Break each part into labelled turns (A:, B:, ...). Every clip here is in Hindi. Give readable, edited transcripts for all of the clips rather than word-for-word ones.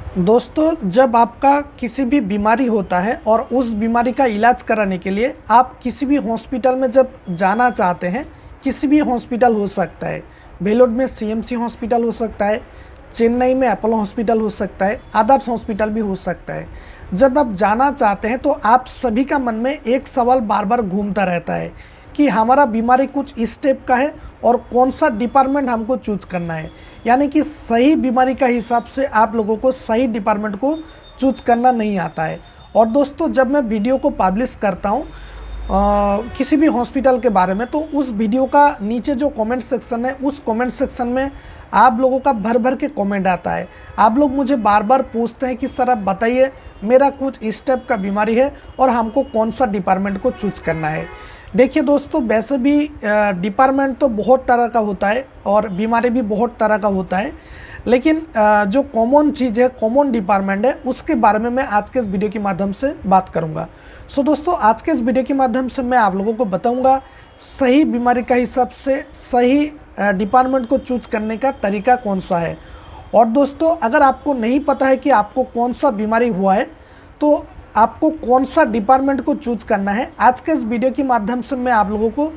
A: दोस्तों, जब आपका किसी भी बीमारी होता है और उस बीमारी का इलाज कराने के लिए आप किसी भी हॉस्पिटल में जब जाना चाहते हैं, किसी भी हॉस्पिटल हो सकता है। बेलोड में सीएमसी हॉस्पिटल हो सकता है, चेन्नई में अपोलो हॉस्पिटल हो सकता है, अदर्स हॉस्पिटल भी हो सकता है। जब आप जाना चाहते हैं तो आप सभी का मन में एक सवाल बार बार घूमता रहता है कि हमारा बीमारी कुछ इस टाइप का है और कौन सा डिपार्टमेंट हमको चूज करना है। यानी कि सही बीमारी का हिसाब से आप लोगों को सही डिपार्टमेंट को चूज करना नहीं आता है। और दोस्तों, जब मैं वीडियो को पब्लिश करता हूँ किसी भी हॉस्पिटल के बारे में, तो उस वीडियो का नीचे जो कमेंट सेक्शन है, उस कमेंट सेक्शन में आप लोगों का भर भर के कमेंट आता है। आप लोग मुझे बार बार पूछते हैं कि सर आप बताइए, मेरा कुछ इस टाइप का बीमारी है और हमको कौन सा डिपार्टमेंट को चूज करना है। देखिए दोस्तों, वैसे भी डिपार्टमेंट तो बहुत तरह का होता है और बीमारी भी बहुत तरह का होता है, लेकिन जो कॉमन चीज़ है, कॉमन डिपार्टमेंट है, उसके बारे में मैं आज के इस वीडियो के माध्यम से बात करूंगा। सो दोस्तों, आज के इस वीडियो के माध्यम से मैं आप लोगों को बताऊंगा सही बीमारी का हिसाब से सही डिपार्टमेंट को चूज करने का तरीका कौन सा है। और दोस्तों, अगर आपको नहीं पता है कि आपको कौन सा बीमारी हुआ है तो आपको कौन सा डिपार्टमेंट को चूज करना है, आज के इस वीडियो के माध्यम से मैं आप लोगों को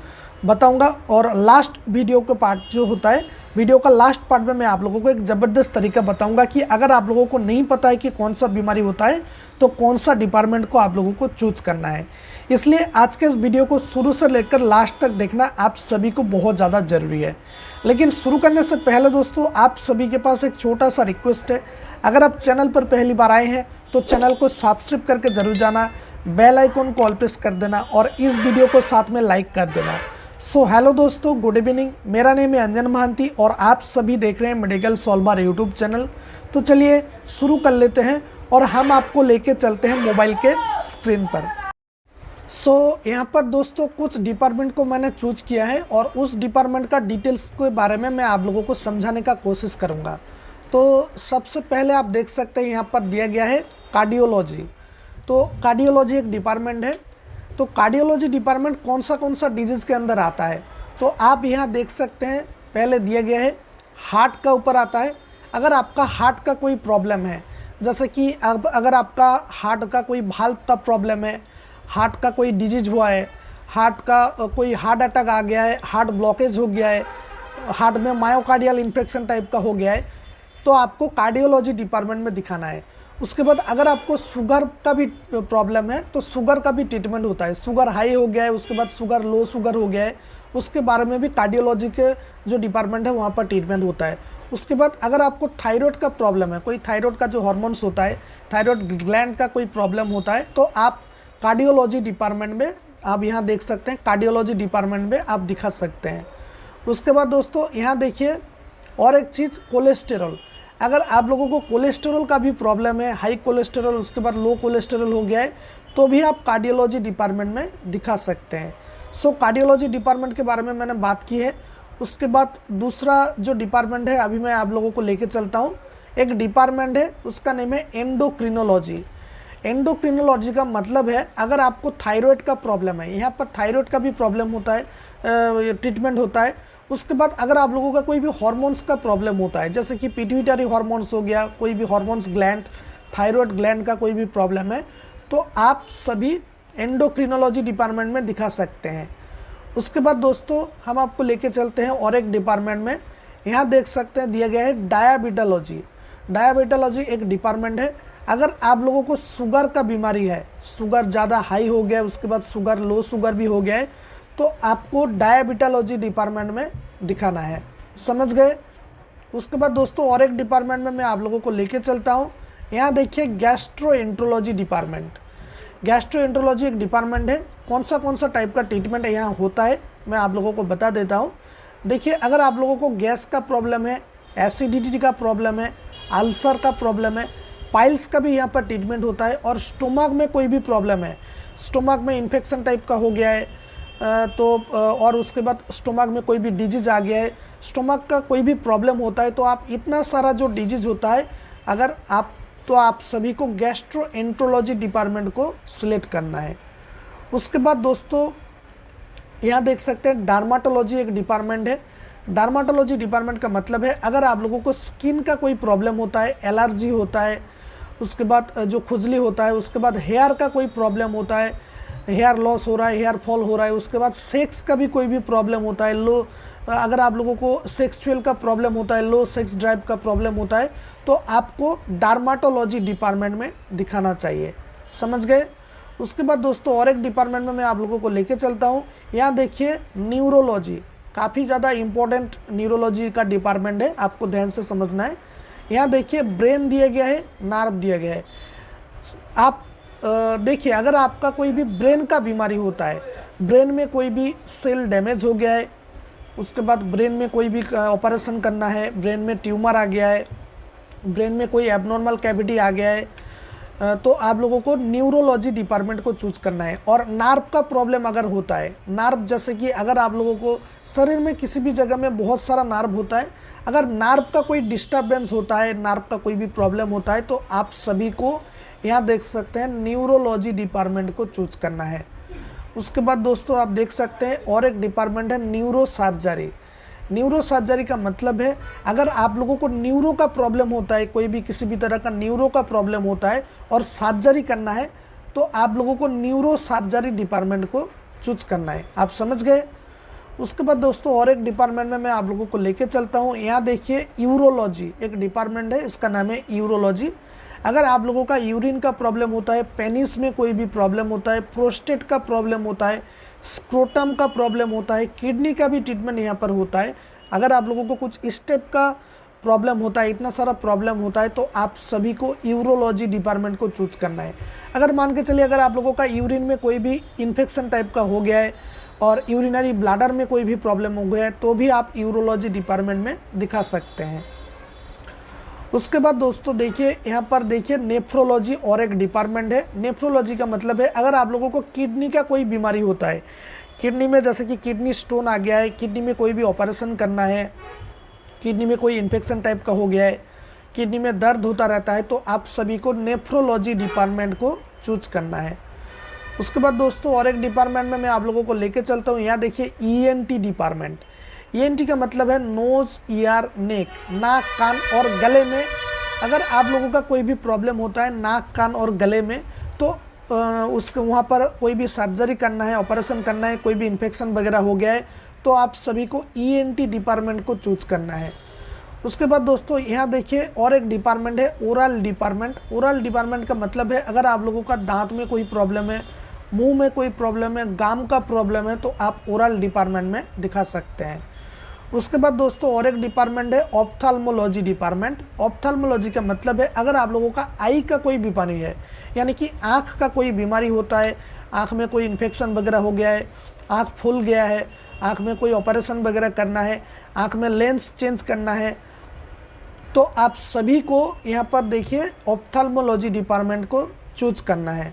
A: बताऊंगा। और लास्ट वीडियो का पार्ट जो होता है, वीडियो का लास्ट पार्ट में मैं आप लोगों को एक ज़बरदस्त तरीका बताऊंगा कि अगर आप लोगों को नहीं पता है कि कौन सा बीमारी होता है तो कौन सा डिपार्टमेंट को आप लोगों को चूज करना है। इसलिए आज के इस वीडियो को शुरू से लेकर लास्ट तक देखना आप सभी को बहुत ज़्यादा ज़रूरी है। लेकिन शुरू करने से पहले दोस्तों, आप सभी के पास एक छोटा सा रिक्वेस्ट है। अगर आप चैनल पर पहली बार आए हैं तो चैनल को सब्सक्राइब करके ज़रूर जाना, बेल आइकन को ऑल प्रेस कर देना और इस वीडियो को साथ में लाइक कर देना। सो हेलो दोस्तों, गुड इवनिंग। मेरा नेम है अंजन महांती और आप सभी देख रहे हैं मेडिकल सॉल्वर यूट्यूब चैनल। तो चलिए शुरू कर लेते हैं और हम आपको लेके चलते हैं मोबाइल के स्क्रीन पर। यहाँ पर दोस्तों कुछ डिपार्टमेंट को मैंने चूज किया है और उस डिपार्टमेंट का डिटेल्स के बारे में मैं आप लोगों को समझाने का कोशिश करूँगा। तो सबसे पहले आप देख सकते हैं यहाँ पर दिया गया है कार्डियोलॉजी। तो कार्डियोलॉजी एक डिपार्टमेंट है। तो कार्डियोलॉजी डिपार्टमेंट कौन सा डिजीज़ के अंदर आता है, तो आप यहाँ देख सकते हैं पहले दिया गया है हार्ट का ऊपर आता है। अगर आपका हार्ट का कोई प्रॉब्लम है, जैसे कि अब अगर आपका हार्ट का कोई वाल्व का प्रॉब्लम है, हार्ट का कोई डिजीज हुआ है, हार्ट का कोई हार्ट अटैक आ गया है, हार्ट ब्लॉकेज हो गया है, हार्ट में मायोकार्डियल इन्फेक्शन टाइप का हो गया है, तो आपको कार्डियोलॉजी डिपार्टमेंट में दिखाना है। उसके बाद अगर आपको शुगर का भी प्रॉब्लम है तो शुगर का भी ट्रीटमेंट होता है। शुगर हाई हो गया है, उसके बाद शुगर लो शुगर हो गया है, उसके बारे में भी कार्डियोलॉजी के जो डिपार्टमेंट है वहाँ पर ट्रीटमेंट होता है। उसके बाद अगर आपको थायराइड का प्रॉब्लम है, कोई थायराइड का जो हार्मोन्स होता है, थायराइड ग्लैंड का कोई प्रॉब्लम होता है, तो आप कार्डियोलॉजी डिपार्टमेंट में आप यहाँ देख सकते हैं, कार्डियोलॉजी डिपार्टमेंट में आप दिखा सकते हैं। उसके बाद दोस्तों यहाँ देखिए और एक चीज़, कोलेस्टेरॉल। अगर आप लोगों को कोलेस्टेरॉल का भी प्रॉब्लम है, हाई कोलेस्टेरॉल, उसके बाद लो कोलेस्टेरॉल हो गया है, तो भी आप कार्डियोलॉजी डिपार्टमेंट में दिखा सकते हैं। कार्डियोलॉजी डिपार्टमेंट के बारे में मैंने बात की है। उसके बाद दूसरा जो डिपार्टमेंट है अभी मैं आप लोगों को लेके चलता हूँ, एक डिपार्टमेंट है, उसका नेम है एंडोक्रिनोलॉजी। एंडोक्रिनोलॉजी का मतलब है अगर आपको थायराइड का प्रॉब्लम है, यहाँ पर थायराइड का भी प्रॉब्लम होता है, ट्रीटमेंट होता है। उसके बाद अगर आप लोगों का कोई भी हार्मोन्स का प्रॉब्लम होता है, जैसे कि पिट्यूटरी हार्मोन्स हो गया, कोई भी हार्मोन्स ग्लैंड, थायराइड ग्लैंड का कोई भी प्रॉब्लम है, तो आप सभी एंडोक्रिनोलॉजी डिपार्टमेंट में दिखा सकते हैं। उसके बाद दोस्तों हम आपको लेके चलते हैं और एक डिपार्टमेंट में, यहाँ देख सकते हैं दिया गया है डायबिटोलॉजी। डायबिटोलॉजी एक डिपार्टमेंट है। अगर आप लोगों को शुगर का बीमारी है, शुगर ज़्यादा हाई हो गया है, उसके बाद शुगर लो शुगर भी हो गया है, तो आपको डायबिटोलॉजी डिपार्टमेंट में दिखाना है। समझ गए। उसके बाद दोस्तों और एक डिपार्टमेंट में मैं आप लोगों को लेके चलता हूँ। यहाँ देखिए गैस्ट्रोएंट्रोलॉजी डिपार्टमेंट। गैस्ट्रोएंट्रोलॉजी एक डिपार्टमेंट है। कौन सा टाइप का ट्रीटमेंट यहाँ होता है मैं आप लोगों को बता देता हूँ। देखिए, अगर आप लोगों को गैस का प्रॉब्लम है, एसिडिटी का प्रॉब्लम है, अल्सर का प्रॉब्लम है, पाइल्स का भी यहाँ पर ट्रीटमेंट होता है। और स्टोमक में कोई भी प्रॉब्लम है, स्टोमक में इन्फेक्शन टाइप का हो गया है, तो और उसके बाद स्टोमक में कोई भी डिजीज़ आ गया है, स्टोमक का कोई भी प्रॉब्लम होता है, तो आप इतना सारा जो डिजीज़ होता है अगर आप, तो आप सभी को गैस्ट्रोएंट्रोलॉजी डिपार्टमेंट को सिलेक्ट करना है। उसके बाद दोस्तों यहाँ देख सकते हैं डर्माटोलॉजी एक डिपार्टमेंट है। डर्माटोलॉजी डिपार्टमेंट का मतलब है अगर आप लोगों को स्किन का कोई प्रॉब्लम होता है, एलर्जी होता है, उसके बाद जो खुजली होता है, उसके बाद हेयर का कोई प्रॉब्लम होता है, हेयर लॉस हो रहा है, हेयर फॉल हो रहा है, उसके बाद सेक्स का भी कोई भी प्रॉब्लम होता है, अगर आप लोगों को सेक्सुअल का प्रॉब्लम होता है, लो सेक्स ड्राइव का प्रॉब्लम होता है, तो आपको डर्माटोलॉजी डिपार्टमेंट में दिखाना चाहिए। समझ गए। उसके बाद दोस्तों और एक डिपार्टमेंट में मैं आप लोगों को लेके चलता हूँ। यहाँ देखिए न्यूरोलॉजी, काफ़ी ज़्यादा इंपॉर्टेंट न्यूरोलॉजी का डिपार्टमेंट है, आपको ध्यान से समझना है। यहाँ देखिए ब्रेन दिया गया है, नार्व दिया गया है। आप देखिए अगर आपका कोई भी ब्रेन का बीमारी होता है, ब्रेन में कोई भी सेल डैमेज हो गया है, उसके बाद ब्रेन में कोई भी ऑपरेशन करना है, ब्रेन में ट्यूमर आ गया है, ब्रेन में कोई एबनॉर्मल कैविटी आ गया है, तो आप लोगों को न्यूरोलॉजी डिपार्टमेंट को चूज करना है। और नार्व का प्रॉब्लम अगर होता है, नार्व जैसे कि अगर आप लोगों को शरीर में किसी भी जगह में बहुत सारा नार्व होता है, अगर नार्व का कोई डिस्टर्बेंस होता है, नार्व का कोई भी प्रॉब्लम होता है, तो आप सभी को यहाँ देख सकते हैं न्यूरोलॉजी डिपार्टमेंट को चूज करना है। उसके बाद दोस्तों आप देख सकते हैं और एक डिपार्टमेंट है न्यूरो सर्जरी। न्यूरो सर्जरी का मतलब है अगर आप लोगों को न्यूरो का प्रॉब्लम होता है, कोई भी किसी भी तरह का न्यूरो का प्रॉब्लम होता है और सर्जरी करना है, तो आप लोगों को न्यूरो सर्जरी डिपार्टमेंट को चूज करना है। आप समझ गए। उसके बाद दोस्तों और एक डिपार्टमेंट में मैं आप लोगों को लेके चलता हूँ। यहाँ देखिए यूरोलॉजी एक डिपार्टमेंट है, इसका नाम है यूरोलॉजी। अगर आप लोगों का यूरिन का प्रॉब्लम होता है, पेनिस में कोई भी प्रॉब्लम होता है, प्रोस्टेट का प्रॉब्लम होता है, स्क्रोटम का प्रॉब्लम होता है, किडनी का भी ट्रीटमेंट यहाँ पर होता है। अगर आप लोगों को कुछ स्टेप का प्रॉब्लम होता है, इतना सारा प्रॉब्लम होता है, तो आप सभी को यूरोलॉजी डिपार्टमेंट को चूज करना है। अगर मान के चलिए अगर आप लोगों का यूरिन में कोई भी इन्फेक्शन टाइप का हो गया है और यूरिनरी ब्लैडर में कोई भी प्रॉब्लम हो गया है, तो भी आप यूरोलॉजी डिपार्टमेंट में दिखा सकते हैं। उसके बाद दोस्तों देखिए यहाँ पर देखिए नेफ्रोलॉजी और एक डिपार्टमेंट है। नेफ्रोलॉजी का मतलब है अगर आप लोगों को किडनी का कोई बीमारी होता है, किडनी में जैसे कि किडनी स्टोन आ गया है, किडनी में कोई भी ऑपरेशन करना है, किडनी में कोई इन्फेक्शन टाइप का हो गया है, किडनी में दर्द होता रहता है, तो आप सभी को नेफ्रोलॉजी डिपार्टमेंट को चूज करना है। उसके बाद दोस्तों और एक डिपार्टमेंट में मैं आप लोगों को लेके चलता हूँ। यहाँ देखिए ENT डिपार्टमेंट। ENT का मतलब है नोज, ईयर, नेक, नाक, कान और गले में। अगर आप लोगों का कोई भी प्रॉब्लम होता है नाक, कान और गले में, तो उसके वहाँ पर कोई भी सर्जरी करना है, ऑपरेशन करना है, कोई भी इन्फेक्शन वगैरह हो गया है, तो आप सभी को ENT डिपार्टमेंट को चूज करना है। उसके बाद दोस्तों यहाँ देखिए और एक डिपार्टमेंट है ओरल डिपार्टमेंट। ओरल डिपार्टमेंट का मतलब है अगर आप लोगों का दांत में कोई प्रॉब्लम है, मुंह में कोई प्रॉब्लम है, गाम का प्रॉब्लम है, तो आप ओरल डिपार्टमेंट में दिखा सकते हैं। उसके बाद दोस्तों और एक डिपार्टमेंट है ऑप्थाल्मोलॉजी डिपार्टमेंट। ऑप्थाल्मोलॉजी का मतलब है अगर आप लोगों का आई का कोई बीमारी है, यानी कि आँख का कोई बीमारी होता है, आँख में कोई इन्फेक्शन वगैरह हो गया है, आँख फूल गया है, आँख में कोई ऑपरेशन वगैरह करना है, आँख में लेंस चेंज करना है, तो आप सभी को यहाँ पर देखिए ऑप्थाल्मोलॉजी डिपार्टमेंट को चूज करना है।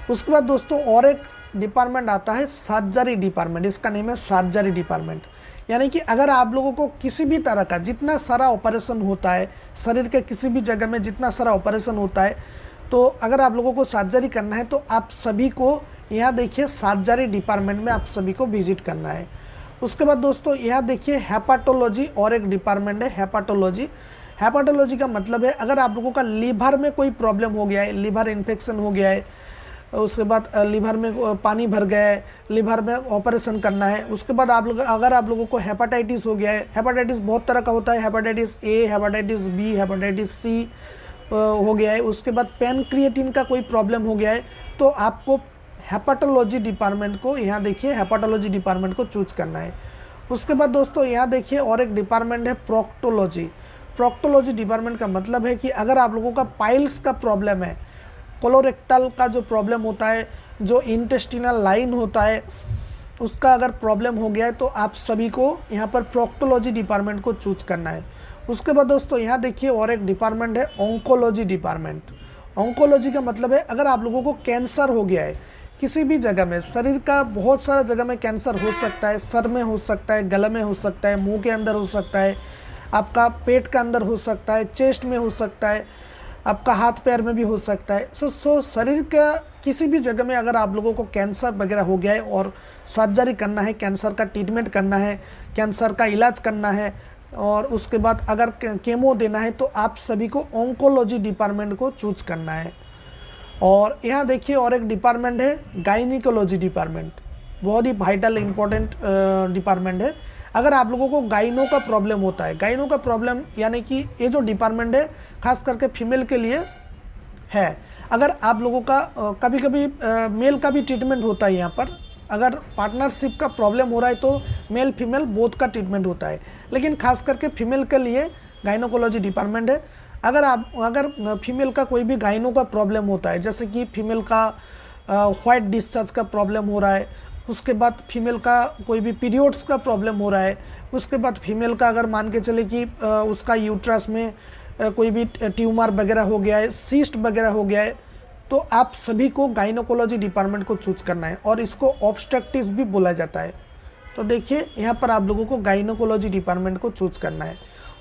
A: उसके बाद दोस्तों और एक डिपार्टमेंट आता है सर्जरी डिपार्टमेंट। इसका नेम है सर्जरी डिपार्टमेंट। यानी कि अगर आप लोगों को किसी भी तरह का जितना सारा ऑपरेशन होता है, शरीर के किसी भी जगह में जितना सारा ऑपरेशन होता है, तो अगर आप लोगों को सर्जरी करना है, तो आप सभी को यहाँ देखिए सर्जरी डिपार्टमेंट में आप सभी को विजिट करना है। उसके बाद दोस्तों यहाँ देखिए हेपाटोलॉजी और एक डिपार्टमेंट है हेपाटोलॉजी। हेपाटोलॉजी का मतलब है अगर आप लोगों का लीवर में कोई प्रॉब्लम हो गया है, लीवर इन्फेक्शन हो गया है, उसके बाद लीवर में पानी भर गया है, लीवर में ऑपरेशन करना है। उसके बाद अगर आप लोगों को हेपाटाइटिस हो गया है, हेपाटाइटिस बहुत तरह का होता है, hepatitis A, hepatitis B, hepatitis C हो गया है, उसके बाद पैनक्रिएटिन का कोई प्रॉब्लम हो गया है, तो आपको हेपाटोलॉजी डिपार्टमेंट को यहाँ देखिए हेपाटोलॉजी डिपार्टमेंट को चूज करना है। उसके बाद दोस्तों यहाँ देखिए और एक डिपार्टमेंट है प्रोक्टोलॉजी। प्रोक्टोलॉजी डिपार्टमेंट का मतलब है कि अगर आप लोगों का पाइल्स का प्रॉब्लम है, कोलोरेक्टल का जो प्रॉब्लम होता है, जो इंटेस्टिनल लाइन होता है, उसका अगर प्रॉब्लम हो गया है, तो आप सभी को यहाँ पर प्रोक्टोलॉजी डिपार्टमेंट को चूज करना है। उसके बाद दोस्तों यहाँ देखिए और एक डिपार्टमेंट है ऑन्कोलॉजी डिपार्टमेंट। ऑन्कोलॉजी का मतलब है अगर आप लोगों को कैंसर हो गया है किसी भी जगह में, शरीर का बहुत सारा जगह में कैंसर हो सकता है, सर में हो सकता है, गले में हो सकता है, मुंह के अंदर हो सकता है, आपका पेट के अंदर हो सकता है, चेस्ट में हो सकता है, आपका हाथ पैर में भी हो सकता है। सो शरीर का किसी भी जगह में अगर आप लोगों को कैंसर वगैरह हो गया है और सर्जरी करना है, कैंसर का ट्रीटमेंट करना है, कैंसर का इलाज करना है, और उसके बाद अगर केमो देना है तो आप सभी को ऑन्कोलॉजी डिपार्टमेंट को चूज करना है। और यहाँ देखिए और एक डिपार्टमेंट है गायनिकोलॉजी डिपार्टमेंट, बहुत ही वाइटल इंपॉर्टेंट डिपार्टमेंट है। अगर आप लोगों को गाइनो का प्रॉब्लम होता है, गाइनो का प्रॉब्लम यानी कि ये जो डिपार्टमेंट है खास करके फीमेल के लिए है। अगर आप लोगों का कभी कभी मेल का भी ट्रीटमेंट होता है यहाँ पर, अगर पार्टनरशिप का प्रॉब्लम हो रहा है तो मेल फीमेल बोथ का ट्रीटमेंट होता है, लेकिन खास करके फीमेल के लिए गायनोकोलॉजी डिपार्टमेंट है। अगर फीमेल का कोई भी गाइनो का प्रॉब्लम होता है, जैसे कि फीमेल का वाइट डिस्चार्ज का प्रॉब्लम हो रहा है, उसके बाद फीमेल का कोई भी पीरियड्स का प्रॉब्लम हो रहा है, उसके बाद फीमेल का अगर मान के चले कि उसका यूट्रस में कोई भी ट्यूमर वगैरह हो गया है, सिस्ट वगैरह हो गया है, तो आप सभी को गायनोकोलॉजी डिपार्टमेंट को चूज करना है और इसको ऑब्स्ट्रक्टिव्स भी बोला जाता है। तो देखिए यहाँ पर आप लोगों को गायनोकोलॉजी डिपार्टमेंट को चूज करना है।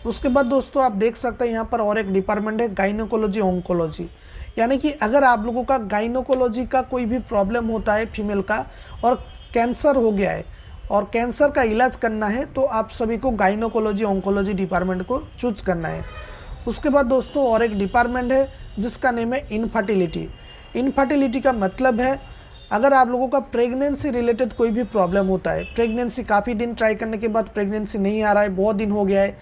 A: उसके बाद दोस्तों आप देख सकते हैं यहाँ पर और एक डिपार्टमेंट है गायनोकोलॉजी ऑन्कोलॉजी, यानी कि अगर आप लोगों का गायनोकोलॉजी का कोई भी प्रॉब्लम होता है फीमेल का और कैंसर हो गया है और कैंसर का इलाज करना है, तो आप सभी को गायनोकोलॉजी ऑन्कोलॉजी डिपार्टमेंट को चूज करना है। उसके बाद दोस्तों और एक डिपार्टमेंट है जिसका नेम है इनफर्टिलिटी। इनफर्टिलिटी का मतलब है अगर आप लोगों का प्रेगनेंसी रिलेटेड कोई भी प्रॉब्लम होता है, प्रेगनेंसी काफ़ी दिन ट्राई करने के बाद प्रेगनेंसी नहीं आ रहा है, बहुत दिन हो गया है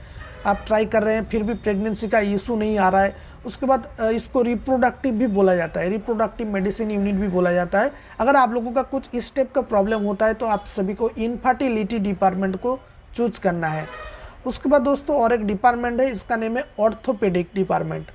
A: आप ट्राई कर रहे हैं फिर भी प्रेगनेंसी का इशू नहीं आ रहा है, उसके बाद इसको रिप्रोडक्टिव भी बोला जाता है, रिप्रोडक्टिव मेडिसिन यूनिट भी बोला जाता है। अगर आप लोगों का कुछ इस टाइप का प्रॉब्लम होता है तो आप सभी को इनफर्टिलिटी डिपार्टमेंट को चूज करना है। उसके बाद दोस्तों और एक डिपार्टमेंट है, इसका नेम है ऑर्थोपेडिक डिपार्टमेंट,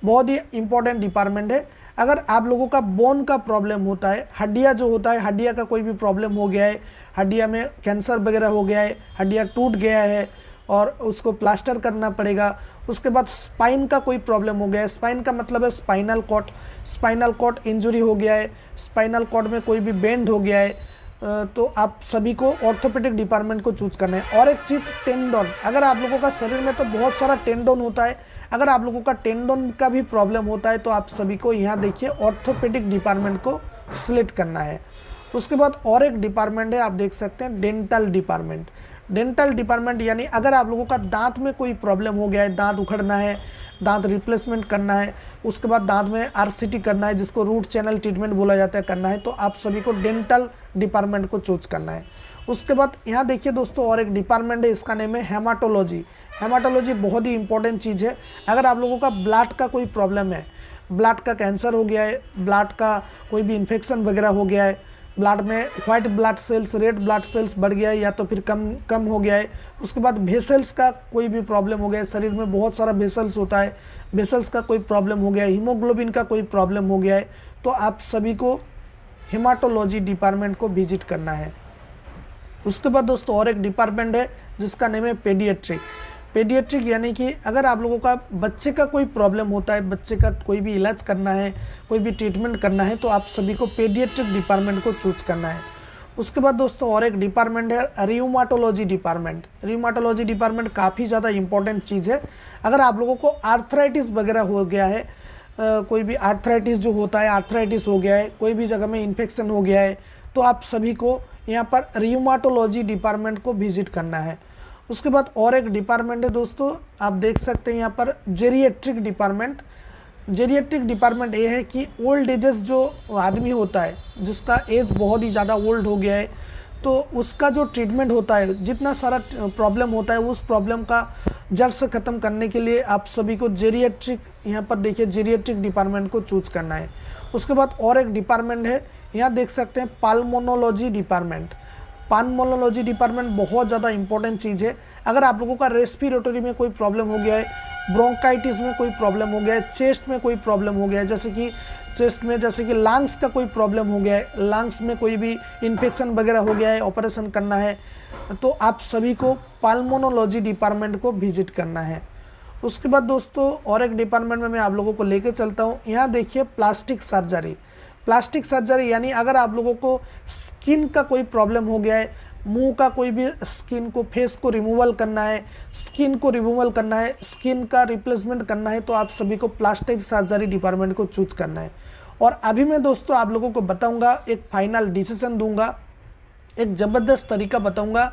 A: बहुत ही इंपॉर्टेंट डिपार्टमेंट है। अगर आप लोगों का बोन का प्रॉब्लम होता है, हड्डियाँ जो होता है, हड्डियाँ का कोई भी प्रॉब्लम हो गया है, हड्डियाँ में कैंसर वगैरह हो गया है, हड्डियाँ टूट गया है और उसको प्लास्टर करना पड़ेगा, उसके बाद स्पाइन का कोई प्रॉब्लम हो गया है, स्पाइन का मतलब है स्पाइनल कॉर्ड इंजरी हो गया है, स्पाइनल कॉर्ड में कोई भी बेंड हो गया है, तो आप सभी को ऑर्थोपेडिक डिपार्टमेंट को चूज करना है। और एक चीज़ टेंडन, अगर आप लोगों का शरीर में तो बहुत सारा टेंडन होता है, अगर आप लोगों का टेंडन का भी प्रॉब्लम होता है तो आप सभी को यहाँ देखिए ऑर्थोपेडिक डिपार्टमेंट को सिलेक्ट करना है। उसके बाद और एक डिपार्टमेंट है, आप देख सकते हैं डेंटल डिपार्टमेंट। डेंटल डिपार्टमेंट यानी अगर आप लोगों का दांत में कोई प्रॉब्लम हो गया है, दांत उखड़ना है, दांत रिप्लेसमेंट करना है, उसके बाद दांत में आरसीटी करना है जिसको रूट चैनल ट्रीटमेंट बोला जाता है करना है, तो आप सभी को डेंटल डिपार्टमेंट को चूज करना है। उसके बाद यहाँ देखिए दोस्तों और एक डिपार्टमेंट है, इसका नेम है हेमाटोलॉजी। हेमाटोलॉजी बहुत ही इंपॉर्टेंट चीज़ है। अगर आप लोगों का ब्लड का कोई प्रॉब्लम है, ब्लड का कैंसर हो गया है, ब्लड का कोई भी इन्फेक्शन वगैरह हो गया है, ब्लड में white blood cells, red blood cells बढ़ गया है या तो फिर कम हो गया है, उसके बाद वेसल्स का कोई भी प्रॉब्लम हो गया है, शरीर में बहुत सारा वेसल्स होता है, वेसल्स का कोई प्रॉब्लम हो गया है, हीमोग्लोबिन का कोई प्रॉब्लम हो गया है, तो आप सभी को हेमाटोलॉजी डिपार्टमेंट को विजिट करना है। उसके बाद दोस्तों और एक डिपार्टमेंट है जिसका नेम है पेडियाट्रिक। पेडियाट्रिक यानी कि अगर आप लोगों का बच्चे का कोई प्रॉब्लम होता है, बच्चे का कोई भी इलाज करना है, कोई भी ट्रीटमेंट करना है, तो आप सभी को पेडियाट्रिक डिपार्टमेंट को चूज करना है। उसके बाद दोस्तों और एक डिपार्टमेंट है रियूमाटोलॉजी डिपार्टमेंट। रियूमाटोलॉजी डिपार्टमेंट काफ़ी ज़्यादा इंपॉर्टेंट चीज़ है। अगर आप लोगों को आर्थराइटिस वगैरह हो गया है, कोई भी आर्थराइटिस जो होता है, आर्थराइटिस हो गया है, कोई भी जगह में इन्फेक्शन हो गया है, तो आप सभी को यहाँ पर रियूमाटोलॉजी डिपार्टमेंट को विजिट करना है। उसके बाद और एक डिपार्टमेंट है दोस्तों, आप देख सकते हैं यहाँ पर जेरिएट्रिक डिपार्टमेंट। जेरिएट्रिक डिपार्टमेंट ये है कि ओल्ड एजेस जो आदमी होता है, जिसका एज बहुत ही ज़्यादा ओल्ड हो गया है, तो उसका जो ट्रीटमेंट होता है, जितना सारा प्रॉब्लम होता है, उस प्रॉब्लम का जड़ से ख़त्म करने के लिए आप सभी को जेरिएट्रिक, यहाँ पर देखिए जेरिएट्रिक डिपार्टमेंट को चूज करना है। उसके बाद और एक डिपार्टमेंट है, यहाँ देख सकते हैं पाल्मोनोलॉजी डिपार्टमेंट। पाल्मोनोलॉजी डिपार्टमेंट बहुत ज़्यादा इंपॉर्टेंट चीज़ है। अगर आप लोगों का रेस्पिरेटरी में कोई प्रॉब्लम हो गया है, ब्रोंकाइटिस में कोई प्रॉब्लम हो गया है, चेस्ट में कोई प्रॉब्लम हो गया है, जैसे कि चेस्ट में, जैसे कि लंग्स का कोई प्रॉब्लम हो गया है, लंग्स में कोई भी इन्फेक्शन वगैरह हो गया है, ऑपरेशन करना है, तो आप सभी को पाल्मोनोलॉजी डिपार्टमेंट को विजिट करना है। उसके बाद दोस्तों और एक डिपार्टमेंट में मैं आप लोगों को लेकर चलता हूँ। यहाँ देखिए प्लास्टिक सर्जरी। प्लास्टिक सर्जरी यानी अगर आप लोगों को स्किन का कोई प्रॉब्लम हो गया है, मुंह का कोई भी स्किन को, फेस को रिमूवल करना है, स्किन को रिमूवल करना है, स्किन का रिप्लेसमेंट करना है, तो आप सभी को प्लास्टिक सर्जरी डिपार्टमेंट को चूज करना है। और अभी मैं दोस्तों आप लोगों को बताऊंगा, एक फाइनल डिसीजन दूंगा, एक ज़बरदस्त तरीका बताऊंगा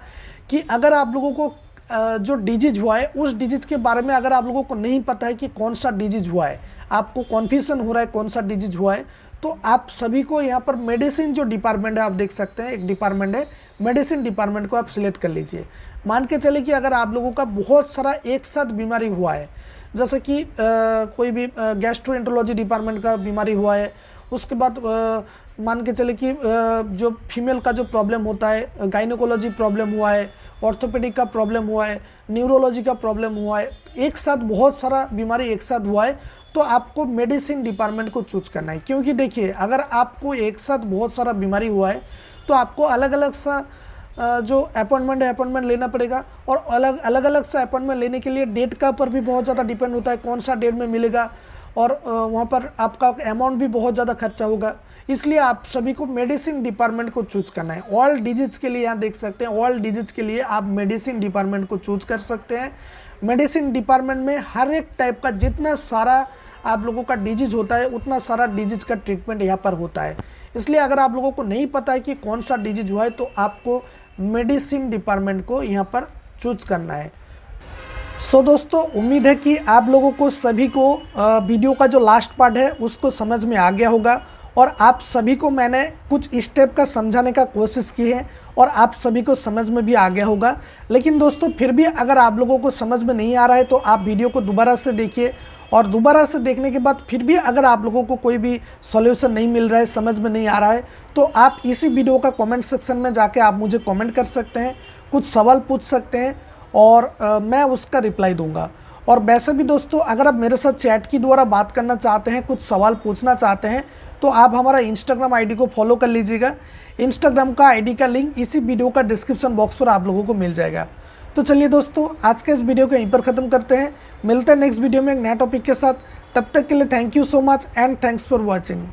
A: कि अगर आप लोगों को जो डिजीज हुआ है उस डिजीज के बारे में अगर आप लोगों को नहीं पता है कि कौन सा डिजीज हुआ है, आपको कन्फ्यूजन हो रहा है कौन सा डिजीज हुआ है, तो आप सभी को यहाँ पर मेडिसिन जो डिपार्टमेंट है, आप देख सकते हैं एक डिपार्टमेंट है मेडिसिन डिपार्टमेंट को आप सिलेक्ट कर लीजिए। मान के चले कि अगर आप लोगों का बहुत सारा एक साथ बीमारी हुआ है, जैसे कि कोई भी गैस्ट्रोएंटरोलॉजी डिपार्टमेंट का बीमारी हुआ है, उसके बाद मान के चले कि जो फीमेल का जो प्रॉब्लम होता है गाइनोकोलॉजी प्रॉब्लम हुआ है, ऑर्थोपेडिक का प्रॉब्लम हुआ है, न्यूरोलॉजी का प्रॉब्लम हुआ है, एक साथ बहुत सारा बीमारी एक साथ हुआ है, तो आपको मेडिसिन डिपार्टमेंट को चूज करना है। क्योंकि देखिए अगर आपको एक साथ बहुत सारा बीमारी हुआ है तो आपको अलग अलग सा जो अपॉइंटमेंट लेना पड़ेगा, और अलग अलग सा अपॉइंटमेंट लेने के लिए डेट का पर भी बहुत ज़्यादा डिपेंड होता है कौन सा डेट में मिलेगा, और वहाँ पर आपका अमाउंट भी बहुत ज़्यादा खर्चा होगा। इसलिए आप सभी को मेडिसिन डिपार्टमेंट को चूज करना है। ऑल डिजीज के लिए यहाँ देख सकते हैं, ऑल डिजीज के लिए आप मेडिसिन डिपार्टमेंट को चूज कर सकते हैं। मेडिसिन डिपार्टमेंट में हर एक टाइप का जितना सारा आप लोगों का डिजीज होता है उतना सारा डिजीज का ट्रीटमेंट यहाँ पर होता है। इसलिए अगर आप लोगों को नहीं पता है कि कौन सा डिजीज हुआ है तो आपको मेडिसिन डिपार्टमेंट को यहाँ पर चूज करना है। सो दोस्तों, उम्मीद है कि आप लोगों को सभी को वीडियो का जो लास्ट पार्ट है उसको समझ में आ गया होगा, और आप सभी को मैंने कुछ स्टेप का समझाने का कोशिश की है और आप सभी को समझ में भी आ गया होगा। लेकिन दोस्तों फिर भी अगर आप लोगों को समझ में नहीं आ रहा है तो आप वीडियो को दोबारा से देखिए, और दोबारा से देखने के बाद फिर भी अगर आप लोगों को कोई भी सॉल्यूशन नहीं मिल रहा है, समझ में नहीं आ रहा है, तो आप इसी वीडियो का कमेंट सेक्शन में जाके आप मुझे कमेंट कर सकते हैं, कुछ सवाल पूछ सकते हैं और मैं उसका रिप्लाई दूंगा। और वैसे भी दोस्तों अगर आप मेरे साथ चैट के द्वारा बात करना चाहते हैं, कुछ सवाल पूछना चाहते हैं, तो आप हमारा इंस्टाग्राम आईडी को फॉलो कर लीजिएगा। इंस्टाग्राम का आईडी का लिंक इसी वीडियो का डिस्क्रिप्शन बॉक्स पर आप लोगों को मिल जाएगा। तो चलिए दोस्तों, आज के इस वीडियो को यहीं पर ख़त्म करते हैं। मिलते हैं नेक्स्ट वीडियो में एक नया टॉपिक के साथ। तब तक के लिए thank you so much and thanks for watching.